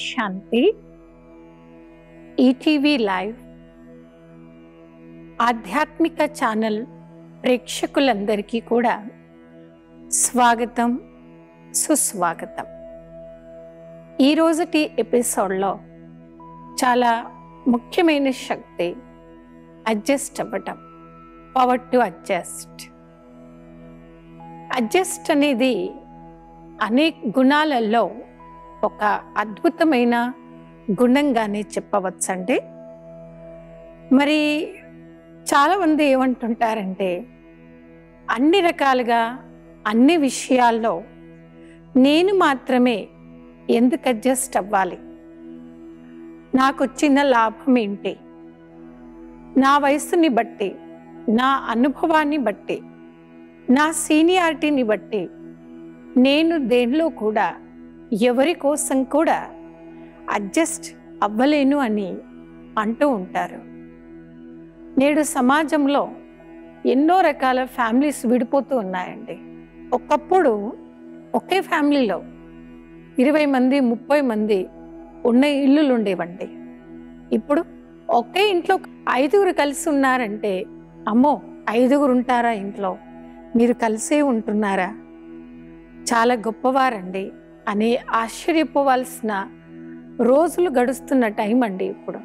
శాంతి. ETV live ఆధ్యాత్మిక channel ప్రేక్షకులందరికీ కూడా స్వాగతం, సుస్వాగతం. ఈరోజుటి ఎపిసోడ్లో చాలా ముఖ్యమైన శక్తి అడ్జస్ట్ అవ్వటం, పవర్ టు అడ్జస్ట్. అడ్జస్ట్ అనేది అనేక గుణాలలో ఒక అద్భుతమైన గుణంగానే చెప్పవచ్చండి. మరి చాలామంది ఏమంటుంటారంటే, అన్ని రకాలుగా అన్ని విషయాల్లో నేను మాత్రమే ఎందుకు అడ్జస్ట్ అవ్వాలి? నాకు వచ్చిన లాభం ఏంటి? నా వయసుని బట్టి, నా అనుభవాన్ని బట్టి, నా సీనియారిటీని బట్టి నేను దేనిలో కూడా ఎవరి కోసం కూడా అడ్జస్ట్ అవ్వలేను అని అంటూ ఉంటారు. నేడు సమాజంలో ఎన్నో రకాల ఫ్యామిలీస్ విడిపోతూ ఉన్నాయండి. ఒకప్పుడు ఒకే ఫ్యామిలీలో 20 మంది 30 మంది ఉన్న ఇల్లులు ఉండేవండి. ఇప్పుడు ఒకే ఇంట్లో 5గురు కలిసి ఉన్నారంటే, అమ్మో 5గురు ఉంటారా ఇంట్లో, మీరు కలిసే ఉంటున్నారా, చాలా గొప్పవారండి అని ఆశ్చర్యపోవాల్సిన రోజులు గడుస్తున్న టైం అండి ఇప్పుడు.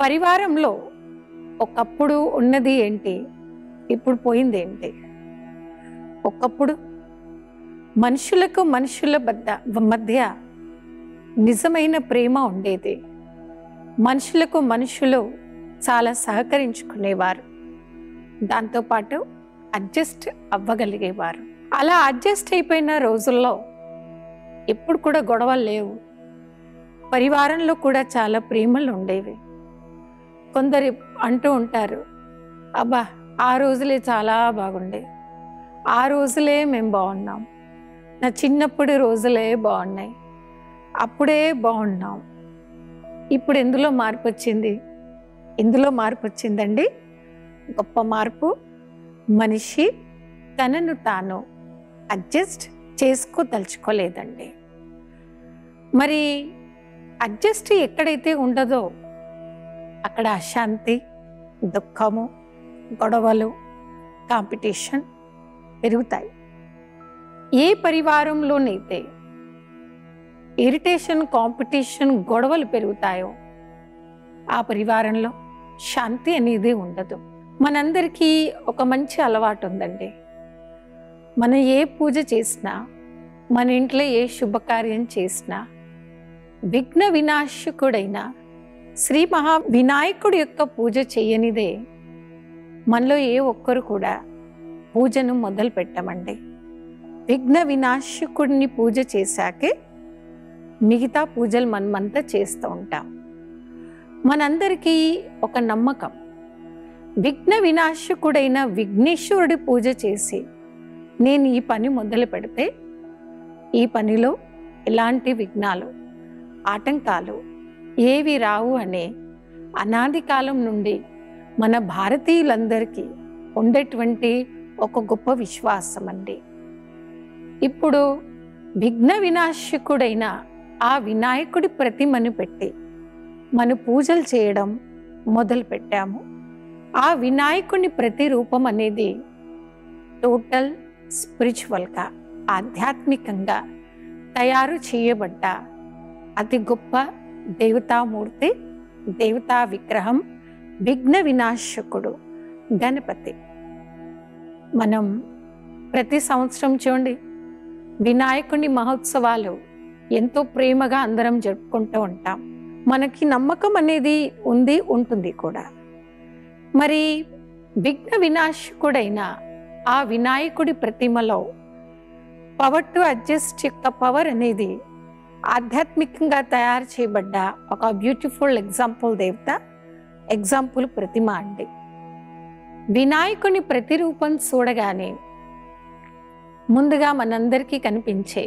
పరివారంలో ఒకప్పుడు ఉన్నది ఏంటి, ఇప్పుడు పోయింది ఏంటి? ఒకప్పుడు మనుషులకు మనుషుల మధ్య నిజమైన ప్రేమ ఉండేది. మనుషులకు మనుషులు చాలా సహకరించుకునేవారు, దాంతోపాటు అడ్జస్ట్ అవ్వగలిగేవారు. అలా అడ్జస్ట్ అయిపోయిన రోజుల్లో ఎప్పుడు కూడా గొడవలు లేవు. పరివారంలో కూడా చాలా ప్రేమలు ఉండేవి. కొందరు అంటూ ఉంటారు, అబ్బా ఆ రోజులే చాలా బాగుండే, ఆ రోజులే మేము బాగున్నాం, నా చిన్నప్పటి రోజులే బాగున్నాయి, అప్పుడే బాగున్నాం. ఇప్పుడు ఎందులో మార్పు వచ్చింది? ఎందులో మార్పు వచ్చిందండి? గొప్ప మార్పు. మనిషి తనను తాను అడ్జస్ట్ చేసుకోదలుచుకోలేదండి. మరి అడ్జస్ట్ ఎక్కడైతే ఉండదో అక్కడ అశాంతి, దుఃఖము, గొడవలు, కాంపిటీషన్ పెరుగుతాయి. ఏ పరివారంలోనైతే ఇరిటేషన్, కాంపిటీషన్, గొడవలు పెరుగుతాయో ఆ పరివారంలో శాంతి అనేది ఉండదు. మనందరికీ ఒక మంచి అలవాటు ఉందండి. మనం ఏ పూజ చేసినా, మన ఇంట్లో ఏ శుభకార్యం చేసినా, విఘ్న వినాశకుడైన శ్రీ మహా వినాయకుడి యొక్క పూజ చేయనిదే మనలో ఏ ఒక్కరు కూడా పూజను మొదలు పెట్టమండి. విఘ్న వినాశకుడిని పూజ చేశాకే మిగతా పూజలు మనమంతా చేస్తూ ఉంటాం. మనందరికీ ఒక నమ్మకం, విఘ్న వినాశకుడైన విఘ్నేశ్వరుడి పూజ చేసి నేను ఈ పని మొదలు పెడితే ఈ పనిలో ఎలాంటి విఘ్నాలు, ఆటంకాలు ఏవి రావు అనే అనాది కాలం నుండి మన భారతీయులందరికీ ఉండేటువంటి ఒక గొప్ప విశ్వాసం అండి. ఇప్పుడు విఘ్న వినాశకుడైన ఆ వినాయకుడి ప్రతిమను పెట్టి మన పూజలు చేయడం మొదలు పెట్టాము. ఆ వినాయకుని ప్రతిరూపం అనేది టోటల్ స్పిరిచువల్గా, ఆధ్యాత్మికంగా తయారు చేయబడ్డ అతి గొప్ప దేవతామూర్తి, దేవతా విగ్రహం విఘ్న వినాశకుడు గణపతి. మనం ప్రతి సంవత్సరం చూడండి వినాయకుని మహోత్సవాలు ఎంతో ప్రేమగా అందరం జరుపుకుంటూ ఉంటాం. మనకి నమ్మకం అనేది ఉంటుంది కూడా. మరి విఘ్న వినాశకుడైన ఆ వినాయకుడి ప్రతిమలో పవర్ టు అడ్జస్ట్ యొక్క పవర్ అనేది ఆధ్యాత్మికంగా తయారు చేయబడ్డ ఒక బ్యూటిఫుల్ ఎగ్జాంపుల్ ప్రతిమ అండి. వినాయకుని ప్రతిరూపం చూడగానే ముందుగా మనందరికీ కనిపించే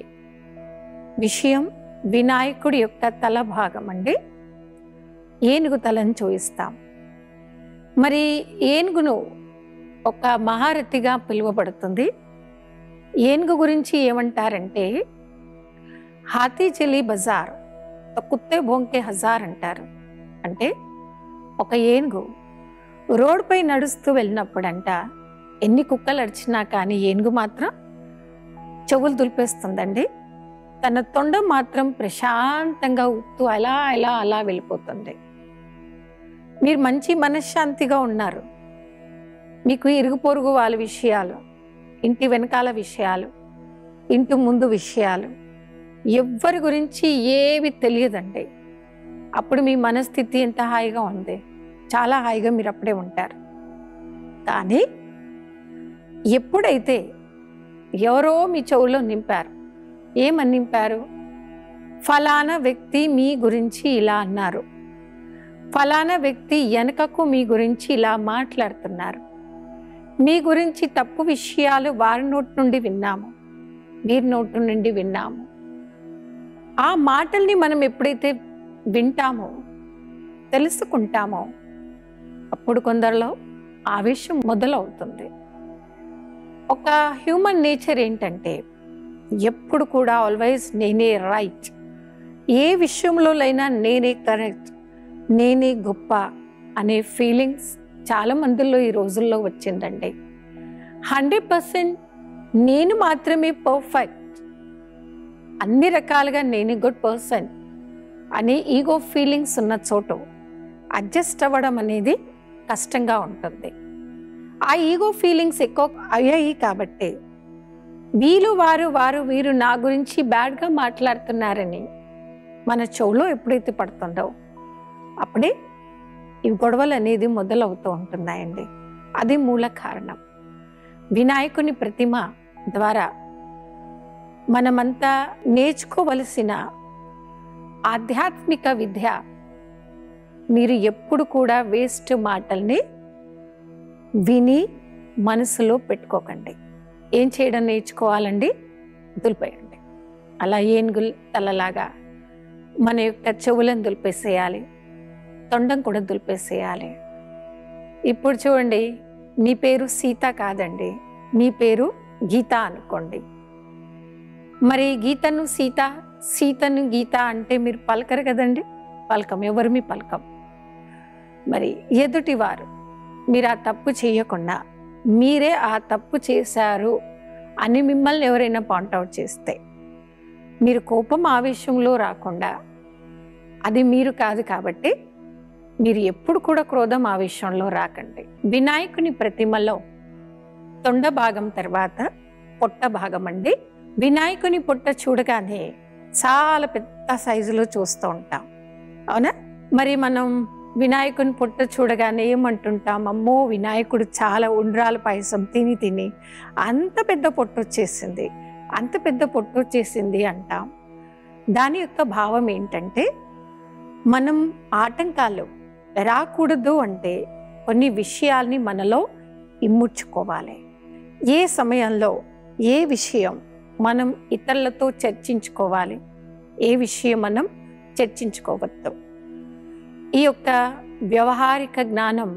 విషయం వినాయకుడి యొక్క తల భాగం అండి. ఏనుగు తలను చూయిస్తాం. మరి ఏనుగును ఒక మహారథిగా పిలువబడుతుంది. ఏనుగు గురించి ఏమంటారంటే హాతీ చలి బజార్ కుత్తే భోంకే హజార్ అంటారు. అంటే ఒక ఏనుగు రోడ్డుపై నడుస్తూ వెళ్ళినప్పుడంట ఎన్ని కుక్కలు అరిచినా కానీ ఏనుగు మాత్రం చెవులు దులిపేస్తుందండి. తన తొండ మాత్రం ప్రశాంతంగా ఊపుతూ అలా అలా అలా వెళ్ళిపోతుంది. మీరు మంచి మనశ్శాంతిగా ఉన్నారు, మీకు ఇరుగు పొరుగు వాళ్ళ విషయాలు, ఇంటి వెనకాల విషయాలు, ఇంటి ముందు విషయాలు, ఎవ్వరి గురించి ఏవి తెలియదండి. అప్పుడు మీ మనస్థితి ఎంత హాయిగా ఉంది, చాలా హాయిగా మీరు అప్పుడే ఉంటారు. కానీ ఎప్పుడైతే ఎవరో మీ చెవులో నింపారు, ఏమని నింపారు? ఫలానా వ్యక్తి మీ గురించి ఇలా అన్నారు, ఫలానా వ్యక్తి వెనకకు మీ గురించి ఇలా మాట్లాడుతున్నారు, మీ గురించి తప్పు విషయాలు వారి నోటి నుండి విన్నాము, వీరి నోటి నుండి విన్నాము. ఆ మాటల్ని మనం ఎప్పుడైతే వింటామో, తెలుసుకుంటామో, అప్పుడు కొందరిలో ఆవేశం మొదలవుతుంది. ఒక హ్యూమన్ నేచర్ ఏంటంటే ఎప్పుడు కూడా ఆల్వేస్ నేనే రైట్, ఏ విషయంలోనైనా నేనే కరెక్ట్, నేనే గొప్ప అనే ఫీలింగ్స్ చాలా మందిలో ఈ రోజుల్లో వచ్చిందండి. 100% నేను మాత్రమే పర్ఫెక్ట్, అన్ని రకాలుగా నేనే గుడ్ పర్సన్ అనే ఈగో ఫీలింగ్స్ ఉన్న చోటు అడ్జస్ట్ అవ్వడం అనేది కష్టంగా ఉంటుంది. ఆ ఈగో ఫీలింగ్స్ ఎక్కువ అయ్యాయి కాబట్టి వీరు నా గురించి బ్యాడ్గా మాట్లాడుతున్నారని మన చెవులో ఎప్పుడైతే పడుతుందో అప్పుడే ఈ గొడవలు అనేది మొదలవుతూ ఉంటున్నాయండి. అది మూల కారణం. వినాయకుని ప్రతిమ ద్వారా మనమంతా నేర్చుకోవలసిన ఆధ్యాత్మిక విద్య, మీరు ఎప్పుడు కూడా వేస్ట్ మాటల్ని విని మనసులో పెట్టుకోకండి. ఏం చేయడం నేర్చుకోవాలండి? దులిపేయండి. అలా ఏనుగుల తలలాగా మన యొక్క చెవులను దులిపేసేయాలి, తొండం కూడా దులిపేసేయాలి. ఇప్పుడు చూడండి, మీ పేరు సీత కాదండి, మీ పేరు గీత అనుకోండి. మరి గీతను సీత, సీతను గీత అంటే మీరు పలకరు కదండి, పలకం, ఎవరు మీ పలకం. మరి ఎదుటివారు మీరు ఆ తప్పు చేయకుండా మీరే ఆ తప్పు చేశారు అని మిమ్మల్ని ఎవరైనా పాయింట్అవుట్ చేస్తే మీరు కోపం ఆవేశంలో రాకుండా, అది మీరు కాదు కాబట్టి మీరు ఎప్పుడు కూడా క్రోధం ఆవేశంలో రాకండి. వినాయకుని ప్రతిమలో తొండ భాగం తర్వాత పొట్ట భాగం అండి. వినాయకుని పొట్ట చూడగానే చాలా పెద్ద సైజులో చూస్తూ ఉంటాం, అవునా? మరి మనం వినాయకుని పొట్ట చూడగానే ఏమంటుంటాం? అమ్మో, వినాయకుడు చాలా ఉండ్రాల పాయసం తిని తిని అంత పెద్ద పొట్టు వచ్చేసింది, అంత పెద్ద పొట్టు వచ్చేసింది అంటాం. దాని యొక్క భావం ఏంటంటే, మనం ఆటంకాలు రాకూడదు అంటే కొన్ని విషయాల్ని మనలో ఇముడ్చుకోవాలి. ఏ సమయంలో ఏ విషయం మనం ఇతరులతో చర్చించుకోవాలి, ఏ విషయం మనం చర్చించుకోవద్దు, ఈ యొక్క వ్యవహారిక జ్ఞానం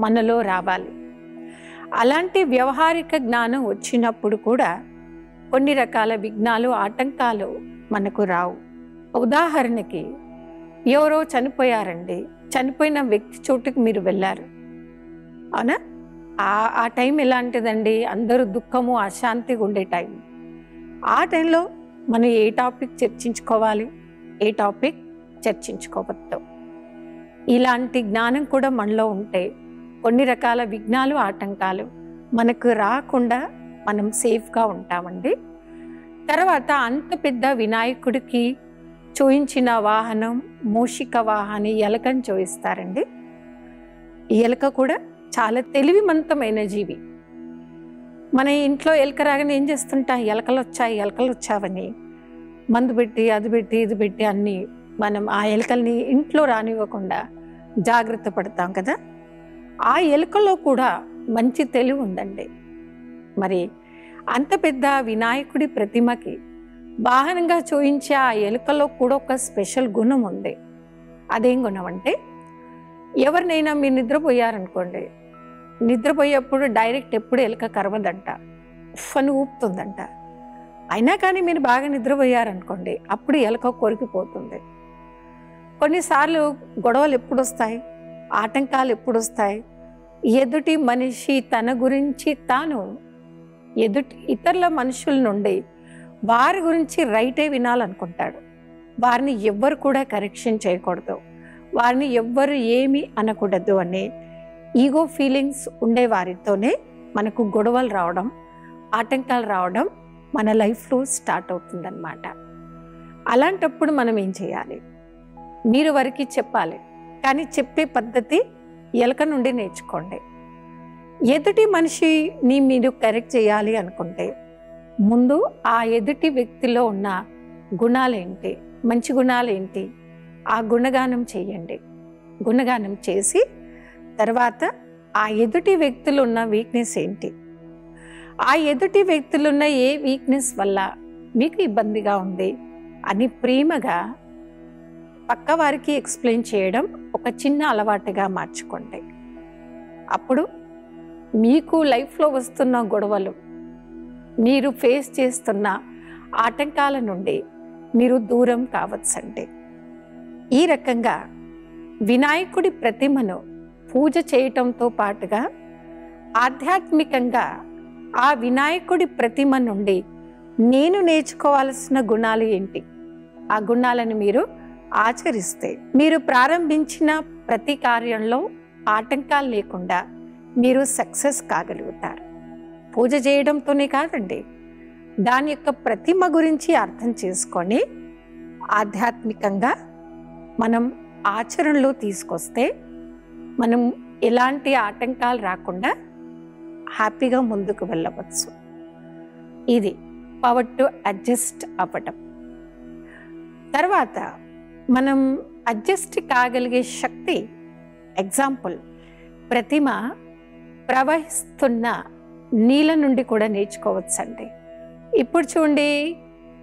మనలో రావాలి. అలాంటి వ్యవహారిక జ్ఞానం వచ్చినప్పుడు కూడా కొన్ని రకాల విఘ్నాలు, ఆటంకాలు మనకు రావు. ఉదాహరణకి ఎవరో చనిపోయారండి, చనిపోయిన వ్యక్తి చోటుకి మీరు వెళ్ళారు, అవునా? ఆ టైం ఎలాంటిదండి? అందరూ దుఃఖము, అశాంతిగా ఉండే టైం. ఆ టైంలో మనం ఏ టాపిక్ చర్చించుకోవాలి, ఏ టాపిక్ చర్చించుకోవద్దు. ఇలాంటి జ్ఞానం కూడా మనలో ఉంటే కొన్ని రకాల విఘ్నాలు, ఆటంకాలు మనకు రాకుండా మనం సేఫ్గా ఉంటామండి. తర్వాత అంత పెద్ద వినాయకుడికి చూయించిన వాహనం మూషిక వాహని ఎలకని చూయిస్తారండి. ఈ ఎలక కూడా చాలా తెలివిమంతమైన జీవి. మన ఇంట్లో ఎలక రాగానే ఏం చేస్తుంటాం? ఎలకలు వచ్చాయి, ఎలకలు వచ్చావని మందు పెట్టి, అది పెట్టి, ఇది పెట్టి అన్నీ మనం ఆ ఎలకల్ని ఇంట్లో రానివ్వకుండా జాగ్రత్త పడతాం కదా. ఆ ఎలుకలో కూడా మంచి తెలివి ఉందండి. మరి అంత పెద్ద వినాయకుడి ప్రతిమకి వాహనంగా చూయించే ఆ ఎలుకలో కూడా ఒక స్పెషల్ గుణం ఉంది. అదేం గుణం అంటే, ఎవరినైనా మీరు నిద్రపోయారనుకోండి, నిద్రపోయేప్పుడు డైరెక్ట్ ఎప్పుడు ఎలుక కరవదంట, ఉఫ్ఫని ఊపుతుందంట. అయినా కానీ మీరు బాగా నిద్రపోయారనుకోండి, అప్పుడు ఎలుక కొరికిపోతుంది. కొన్నిసార్లు గొడవలు ఎప్పుడు వస్తాయి, ఆటంకాలు ఎప్పుడు వస్తాయి? ఎదుటి మనిషి తన గురించి తాను ఇతరుల మనుషుల నుండి వారి గురించి రైటే వినాలనుకుంటాడు. వారిని ఎవ్వరు కూడా కరెక్షన్ చేయకూడదు, వారిని ఎవ్వరు ఏమి అనకూడదు అనే ఈగో ఫీలింగ్స్ ఉండే వారితోనే మనకు గొడవలు రావడం, ఆటంకాలు రావడం మన లైఫ్లో స్టార్ట్ అవుతుందన్నమాట. అలాంటప్పుడు మనం ఏం చేయాలి? మీరు వారికి చెప్పాలి, కానీ చెప్పే పద్ధతి ఎలక నుండి నేర్చుకోండి. ఎదుటి మనిషిని మీరు కరెక్ట్ చేయాలి అనుకుంటే ముందు ఆ ఎదుటి వ్యక్తిలో ఉన్న గుణాలేంటి, మంచి గుణాలేంటి, ఆ గుణగానం చేయండి. గుణగానం చేసి తర్వాత ఆ ఎదుటి వ్యక్తులు ఉన్న వీక్నెస్ ఏంటి, ఆ ఎదుటి వ్యక్తులున్న ఏ వీక్నెస్ వల్ల మీకు ఇబ్బందిగా ఉంది అని ప్రేమగా పక్క వారికి ఎక్స్ప్లెయిన్ చేయడం ఒక చిన్న అలవాటుగా మార్చుకోండి. అప్పుడు మీకు లైఫ్లో వస్తున్న గొడవలు, మీరు ఫేస్ చేస్తున్న ఆటంకాల నుండి మీరు దూరం కావచ్చండి. ఈ రకంగా వినాయకుడి ప్రతిమను పూజ చేయటంతో పాటుగా ఆధ్యాత్మికంగా ఆ వినాయకుడి ప్రతిమ నుండి నేను నేర్చుకోవాల్సిన గుణాలు ఏంటి, ఆ గుణాలను మీరు ఆచరిస్తే మీరు ప్రారంభించిన ప్రతి కార్యంలో ఆటంకాలు లేకుండా మీరు సక్సెస్ కాగలుగుతారు. పూజ చేయడంతోనే కాదండి, దాని యొక్క ప్రతిమ గురించి అర్థం చేసుకొని ఆధ్యాత్మికంగా మనం ఆచరణలో తీసుకొస్తే మనం ఎలాంటి ఆటంకాలు రాకుండా హ్యాపీగా ముందుకు వెళ్ళవచ్చు. ఇది పవర్ టు అడ్జస్ట్ అవ్వటం. తర్వాత మనం అడ్జస్ట్ కాగలిగే శక్తి, ఎగ్జాంపుల్, ప్రతిమ ప్రవహిస్తున్న నీళ్ళ నుండి కూడా నేర్చుకోవచ్చండి. ఇప్పుడు చూడండి,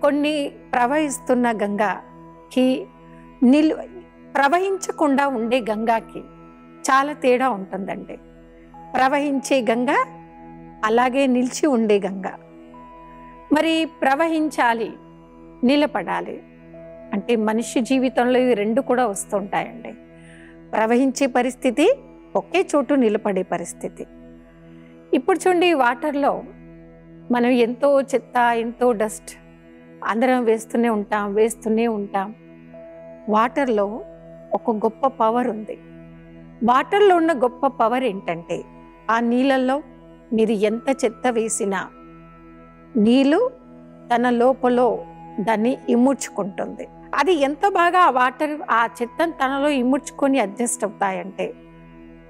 కొన్ని ప్రవహిస్తున్న గంగాకి ప్రవహించకుండా ఉండే గంగాకి చాలా తేడా ఉంటుందండి. ప్రవహించే గంగ, అలాగే నిలిచి ఉండే గంగ. మరి ప్రవహించాలి, నిలబడాలి అంటే మనిషి జీవితంలో ఇవి రెండు కూడా వస్తుంటాయండి. ప్రవహించే పరిస్థితి, ఒకే చోటు నిలబడే పరిస్థితి. ఇప్పుడు చూడండి, వాటర్లో మనం ఎంతో చెత్త, ఎంతో డస్ట్ అందరం వేస్తూనే ఉంటాం. వాటర్లో ఒక గొప్ప పవర్ ఉంది. వాటర్లో ఉన్న గొప్ప పవర్ ఏంటంటే, ఆ నీళ్ళల్లో మీరు ఎంత చెత్త వేసినా నీళ్ళు తన లోపల దాన్ని ఇముడ్చుకుంటుంది. అది ఎంత బాగా ఆ వాటర్ ఆ చెత్తను తనలో ఇముడ్చుకొని అడ్జస్ట్ అవుతాయంటే,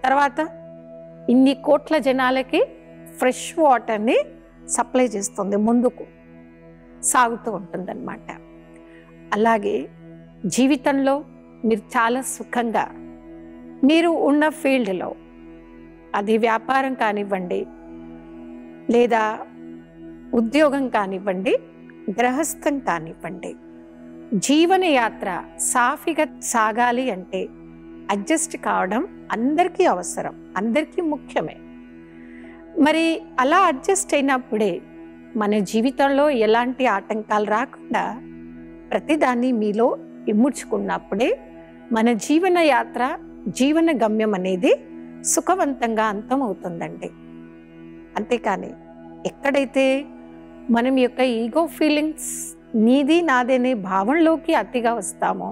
తర్వాత ఇన్ని కోట్ల జనాలకి ఫ్రెష్ వాటర్ని సప్లై చేస్తుంది, ముందుకు సాగుతూ ఉంటుందన్నమాట. అలాగే జీవితంలో మీరు చాలా సుఖంగా మీరు ఉన్న ఫీల్డ్లో, అది వ్యాపారం కానివ్వండి, లేదా ఉద్యోగం కానివ్వండి, గృహస్థం కానివ్వండి, జీవన యాత్ర సాఫీగా సాగాలి అంటే అడ్జస్ట్ కావడం అందరికీ అవసరం, అందరికీ ముఖ్యమే. మరి అలా అడ్జస్ట్ అయినప్పుడే మన జీవితంలో ఎలాంటి ఆటంకాలు రాకుండా ప్రతిదాన్ని మీలో ఇముడ్చుకున్నప్పుడే మన జీవన యాత్ర, జీవన గమ్యం అనేది సుఖవంతంగా అంతమవుతుందండి. అంతేకాని ఎక్కడైతే మనం యొక్క ఈగో ఫీలింగ్స్, నీది నాదేనే భావంలోకి అతిగా వస్తామో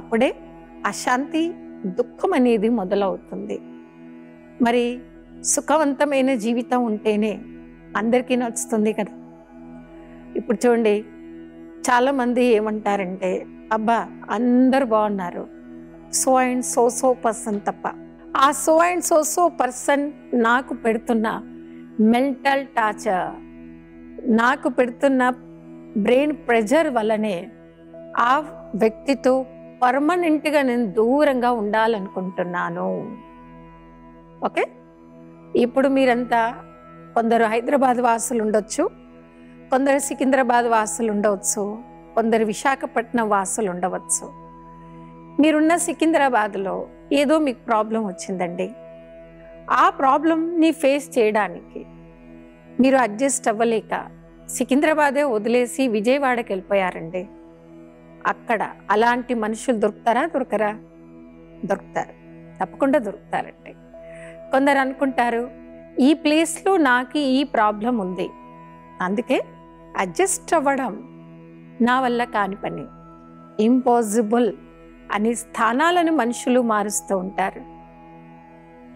అప్పుడే అశాంతి, దుఃఖం అనేది మొదలవుతుంది. మరి సుఖవంతమైన జీవితం ఉంటేనే అందరికీ నచ్చుతుంది కదా. ఇప్పుడు చూడండి, చాలామంది ఏమంటారంటే, అబ్బా అందరు బాగున్నారు, సో అండ్ సో పర్సన్ తప్ప. ఆ సో అండ్ సో పర్సన్ నాకు పెడుతున్న మెంటల్ టార్చర్, నాకు పెడుతున్న బ్రెయిన్ ప్రెజర్ వల్లనే ఆ వ్యక్తితో పర్మనెంట్గా నేను దూరంగా ఉండాలనుకుంటున్నాను. ఓకే, ఇప్పుడు మీరంతా కొందరు హైదరాబాద్ వాసులు ఉండొచ్చు, కొందరు సికింద్రాబాద్ వాసులు ఉండవచ్చు, కొందరు విశాఖపట్నం వాసులు ఉండవచ్చు. మీరున్న సికింద్రాబాద్లో ఏదో మీకు ప్రాబ్లం వచ్చిందండి. ఆ ప్రాబ్లంని ఫేస్ చేయడానికి మీరు అడ్జస్ట్ అవ్వలేక సికింద్రాబాదే వదిలేసి విజయవాడకి వెళ్ళిపోయారండి. అక్కడ అలాంటి మనుషులు దొరుకుతారా? దొరకరా? దొరుకుతారు, తప్పకుండా దొరుకుతారండి. కొందరు అనుకుంటారు ఈ ప్లేస్లో నాకు ఈ ప్రాబ్లం ఉంది, అందుకే అడ్జస్ట్ అవ్వడం నా వల్ల కాని పని, ఇంపాసిబుల్ అనే స్థానాలను మనుషులు మారుస్తూ ఉంటారు.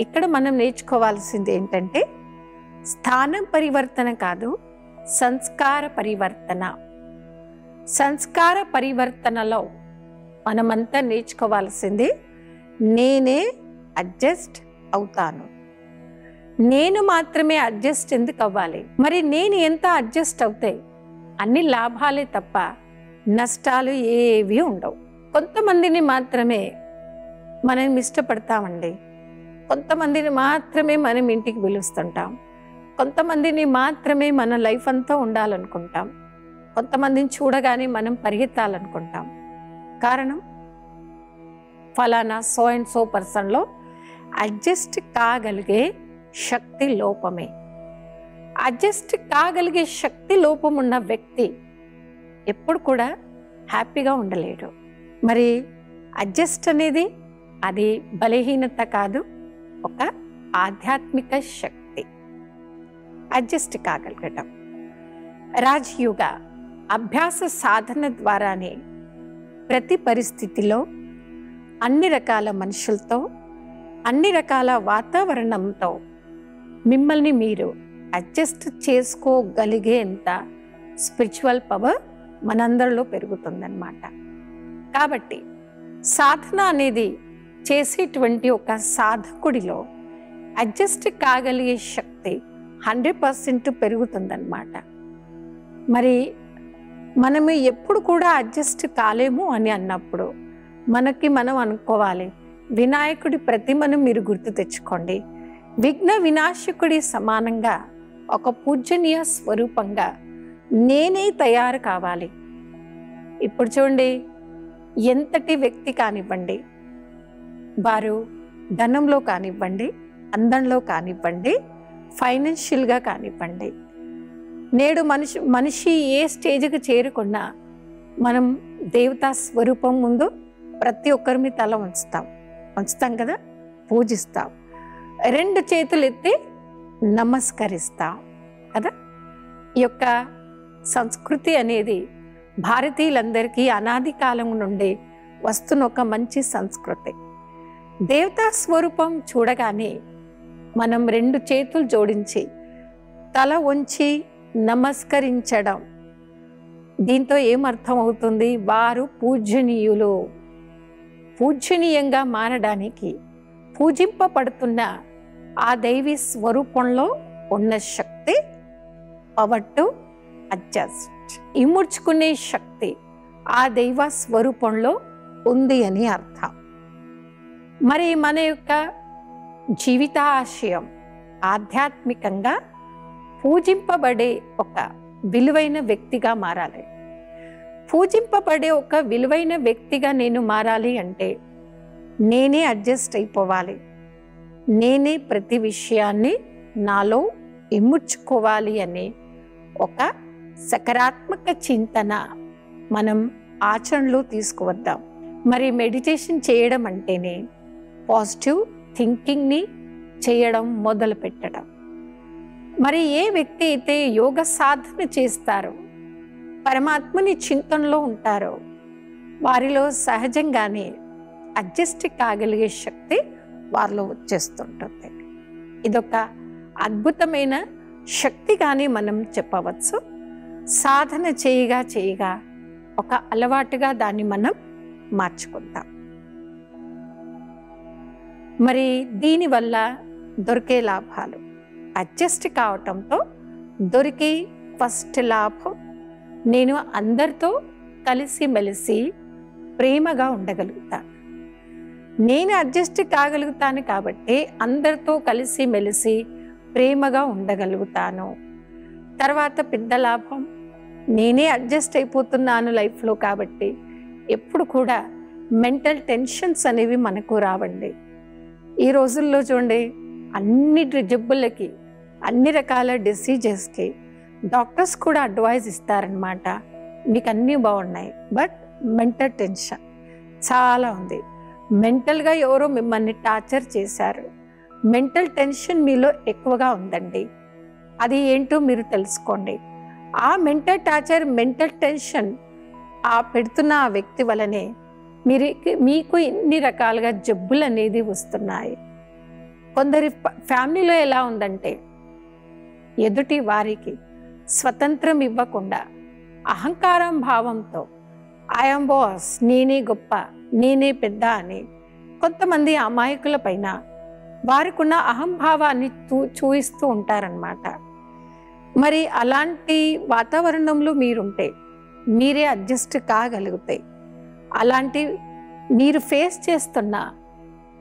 ఇక్కడ మనం నేర్చుకోవాల్సింది ఏంటంటే స్థానం పరివర్తన కాదు, సంస్కార పరివర్తన. సంస్కార పరివర్తనలో మనమంతా నేర్చుకోవాల్సింది నేనే అడ్జస్ట్ అవుతాను. నేను మాత్రమే అడ్జస్ట్ ఎందుకు అవ్వాలి? మరి నేను ఎంత అడ్జస్ట్ అవుతే అన్ని లాభాలే తప్ప నష్టాలు ఏవి ఉండవు. కొంతమందిని మాత్రమే మనం ఇష్టపడతామండి, కొంతమందిని మాత్రమే మనం ఇంటికి పిలుస్తుంటాం, కొంతమందిని మాత్రమే మన లైఫ్ అంతా ఉండాలనుకుంటాం, కొంతమందిని చూడగానే మనం పరిగెత్తాలనుకుంటాం. కారణం ఫలానా సో అండ్ సో పర్సన్లో అడ్జస్ట్ కాగలిగే శక్తి లోపమే. అడ్జస్ట్ కాగలిగే శక్తి లోపం ఉన్న వ్యక్తి ఎప్పుడు కూడా హ్యాపీగా ఉండలేడు. మరి అడ్జస్ట్ అనేది అది బలహీనత కాదు, ఒక ఆధ్యాత్మిక శక్తి. అడ్జస్ట్ కాగలగటం రాజయోగ అభ్యాస సాధన ద్వారానే ప్రతి పరిస్థితిలో అన్ని రకాల మనుషులతో అన్ని రకాల వాతావరణంతో మిమ్మల్ని మీరు అడ్జస్ట్ చేసుకోగలిగేంత స్పిరిచువల్ పవర్ మనందరిలో పెరుగుతుందన్నమాట. కాబట్టి సాధన అనేది చేసేటువంటి ఒక సాధకుడిలో అడ్జస్ట్ కాగలిగే శక్తి 100% పెరుగుతుందన్నమాట. మరి మనము ఎప్పుడు కూడా అడ్జస్ట్ కాలేము అని అన్నప్పుడు మనకి మనం అనుకోవాలి, వినాయకుడి ప్రతిమను మీరు గుర్తు తెచ్చుకోండి. విఘ్న వినాశకుడి సమానంగా ఒక పూజనీయ స్వరూపంగా నేనే తయారు కావాలి. ఇప్పుడు చూడండి, ఎంతటి వ్యక్తి కానివ్వండి, వారు ధనంలో కానివ్వండి, అందంలో కానివ్వండి, ఫైనాన్షియల్గా కానివ్వండి, నేడు మనిషి ఏ స్టేజ్కి చేరుకున్నా మనం దేవతా స్వరూపం ముందు ప్రతి ఒక్కరిని తల ఉంచుతాం కదా, పూజిస్తాం, 2 చేతులు ఎత్తి నమస్కరిస్తాం కదా. ఈ యొక్క సంస్కృతి అనేది భారతీయులందరికీ అనాది కాలం నుండి వస్తున్న ఒక మంచి సంస్కృతి. దేవతా స్వరూపం చూడగానే మనం 2 చేతులు జోడించి తల వంచి నమస్కరించడం, దీంతో ఏమర్థం అవుతుంది? వారు పూజనీయులు. పూజనీయంగా మారడానికి పూజింపబడుతున్న ఆ దైవీ స్వరూపంలో ఉన్న శక్తి పవర్ టు అడ్జస్ట్, ఇముడ్చుకునే శక్తి ఆ దైవ స్వరూపంలో ఉంది అని అర్థం. మరి మన యొక్క జీవితాశయం ఆధ్యాత్మికంగా పూజింపబడే ఒక విలువైన వ్యక్తిగా మారాలి. పూజింపబడే ఒక విలువైన వ్యక్తిగా నేను మారాలి అంటే నేనే అడ్జస్ట్ అయిపోవాలి, నేనే ప్రతి విషయాన్ని నాలో ఇముడ్చుకోవాలి అనే ఒక సకారాత్మక చింతన మనం ఆచరణలో తీసుకువద్దాం. మరి మెడిటేషన్ చేయడం అంటేనే పాజిటివ్ థింకింగ్ని చేయడం మొదలు పెట్టడం. మరి ఏ వ్యక్తి అయితే యోగ సాధన చేస్తారో, పరమాత్మని చింతనలో ఉంటారో, వారిలో సహజంగానే అడ్జస్ట్ కాగలిగే శక్తి వారిలో వచ్చేస్తుంటుంది. ఇదొక అద్భుతమైన శక్తిగానే మనం చెప్పవచ్చు. సాధన చేయగా ఒక అలవాటుగా దాన్ని మనం మార్చుకుంటాం. మరి దీనివల్ల దొరికే లాభాలు, అడ్జస్ట్ కావటంతో దొరికే ఫస్ట్ లాభం, నేను అందరితో కలిసిమెలిసి ప్రేమగా ఉండగలుగుతాను. నేను అడ్జస్ట్ కాగలుగుతాను కాబట్టి అందరితో కలిసిమెలిసి ప్రేమగా ఉండగలుగుతాను. తర్వాత పెద్ద లాభం, నేనే అడ్జస్ట్ అయిపోతున్నాను లైఫ్లో కాబట్టి ఎప్పుడు కూడా మెంటల్ టెన్షన్స్ అనేవి మనకు రావండి. ఈ రోజుల్లో చూడండి, అన్ని జబ్బులకి, అన్ని రకాల డిసీజెస్కి డాక్టర్స్ కూడా అడ్వైజ్ ఇస్తారనమాట, మీకు అన్నీ బాగున్నాయి బట్ మెంటల్ టెన్షన్ చాలా ఉంది. మెంటల్గా ఎవరో మిమ్మల్ని టార్చర్ చేశారు. మెంటల్ టెన్షన్ మీలో ఎక్కువగా ఉందండి. అది ఏంటో మీరు తెలుసుకోండి. ఆ మెంటల్ టార్చర్, మెంటల్ టెన్షన్ పెడుతున్న ఆ వ్యక్తి వలనే మీకు ఇన్ని రకాలుగా జబ్బులు అనేది వస్తున్నాయి. కొందరి ఫ్యామిలీలో ఎలా ఉందంటే, ఎదుటి వారికి స్వతంత్రం ఇవ్వకుండా అహంకారం భావంతో ఐఎమ్ బాస్, నేనే గొప్ప, నేనే పెద్ద అని కొంతమంది అమాయకుల పైన వారికున్న అహంభావాన్ని చూయిస్తూ ఉంటారన్నమాట. మరి అలాంటి వాతావరణంలో మీరుంటే మీరే అడ్జస్ట్ కాగలుగుతాయి. అలాంటి మీరు ఫేస్ చేస్తున్న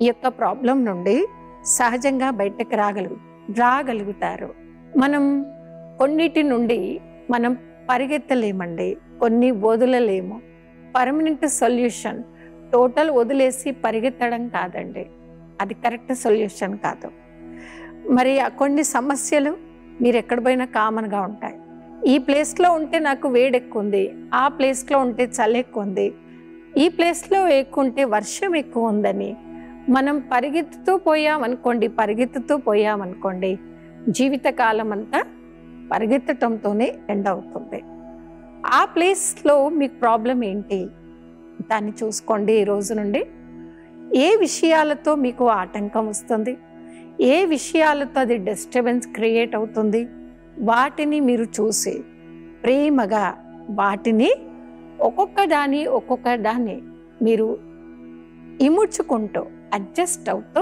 ఈ యొక్క ప్రాబ్లం నుండి సహజంగా బయటకు రాగలుగుతారు. మనం కొన్నిటి నుండి మనం పరిగెత్తలేమండి, కొన్ని వదలలేము. పర్మనెంట్ సొల్యూషన్ టోటల్ వదిలేసి పరిగెత్తడం కాదండి, అది కరెక్ట్ సొల్యూషన్ కాదు. మరి కొన్ని సమస్యలు మీరు ఎక్కడ పోయినా కామన్గా ఉంటాయి. ఈ ప్లేస్లో ఉంటే నాకు వేడి ఎక్కువ ఉంది, ఆ ప్లేస్లో ఉంటే చలి ఎక్కువ ఉంది, ఈ ప్లేస్లో ఎక్కువ ఉంటే వర్షం ఎక్కువ ఉందని మనం పరిగెత్తుతూ పోయామనుకోండి జీవితకాలం అంతా పరిగెత్తటంతోనే ఎండ్ అవుతుంది. ఆ ప్లేస్లో మీకు ప్రాబ్లం ఏంటి దాన్ని చూసుకోండి. ఈ రోజు నుండి ఏ విషయాలతో మీకు ఆటంకం వస్తుంది, ఏ విషయాలతో అది డిస్టర్బెన్స్ క్రియేట్ అవుతుంది, వాటిని మీరు చూసి ప్రేమగా వాటిని ఒక్కొక్క దాన్ని మీరు ఇముడ్చుకుంటూ అడ్జస్ట్ అవుతూ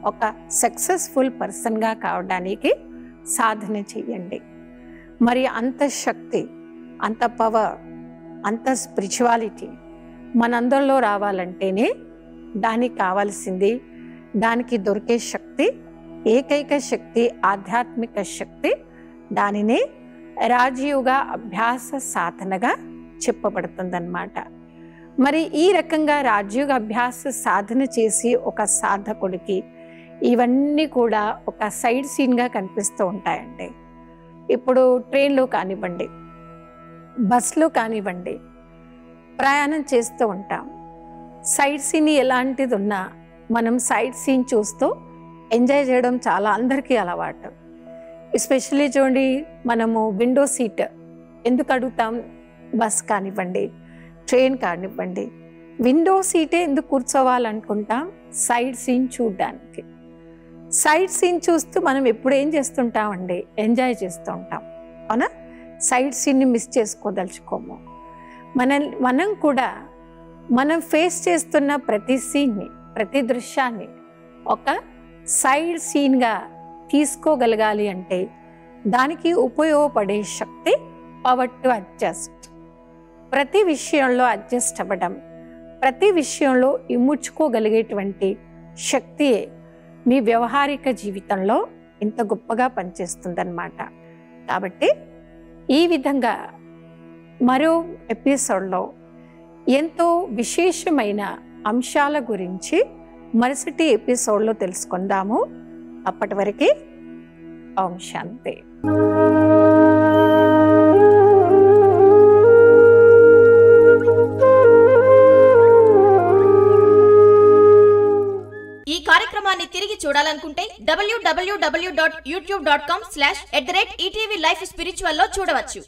ఒక సక్సెస్ఫుల్ పర్సన్గా కావడానికి సాధన చేయండి. మరి అంత శక్తి, అంత పవర్, అంత స్పిరిచువాలిటీ మనందరిలో రావాలంటేనే దానికి కావాల్సింది, దానికి దొరికే శక్తి, ఏకైక శక్తి, ఆధ్యాత్మిక శక్తి, దానినే రాజయోగ అభ్యాస సాధనగా చెప్పబడుతుందన్నమాట. మరి ఈ రకంగా రాజయోగ అభ్యాస సాధన చేసి ఒక సాధకుడికి ఇవన్నీ కూడా ఒక సైడ్ సీన్గా కనిపిస్తూ ఉంటాయండి. ఇప్పుడు ట్రైన్లో కానివ్వండి, బస్లో కానివ్వండి, ప్రయాణం చేస్తూ ఉంటాం. సైడ్ సీన్ ఎలాంటిది ఉన్నా మనం సైడ్ సీన్ చూస్తూ ఎంజాయ్ చేయడం చాలా అందరికీ అలవాటు. ఎస్పెషల్లీ చూడండి, మనము విండో సీట్ ఎందుకు అడుగుతాం? బస్ కానివ్వండి, ట్రైన్ కానివ్వండి, విండో సీటే ఎందుకు కూర్చోవాలనుకుంటాం? సైడ్ సీన్ చూడడానికి. సైడ్ సీన్ చూస్తూ మనం ఎప్పుడు ఏం చేస్తుంటామండి? ఎంజాయ్ చేస్తూ ఉంటాం, అవునా? సైడ్ సీన్ని మిస్ చేసుకోదలుచుకోము. మనం కూడా మనం ఫేస్ చేస్తున్న ప్రతి సీన్ని, ప్రతి దృశ్యాన్ని ఒక సైడ్ సీన్గా తీసుకోగలగాలి అంటే దానికి ఉపయోగపడే శక్తి పవర్ టు అడ్జస్ట్. ప్రతి విషయంలో అడ్జస్ట్ అవ్వడం, ప్రతి విషయంలో ఇముడ్చుకోగలిగేటువంటి శక్తియే మీ వ్యవహారిక జీవితంలో ఇంత గొప్పగా పనిచేస్తుందన్నమాట. కాబట్టి ఈ విధంగా మరో ఎపిసోడ్లో ఎంతో విశేషమైన అంశాల గురించి మరుసటి ఎపిసోడ్లో తెలుసుకుందాము. అప్పటి వరకు ఓం శాంతి. ఈ కార్యక్రమాన్ని తిరిగి చూడాలనుకుంటే www.youtube.com/@ETV Life Spiritual లో చూడవచ్చు.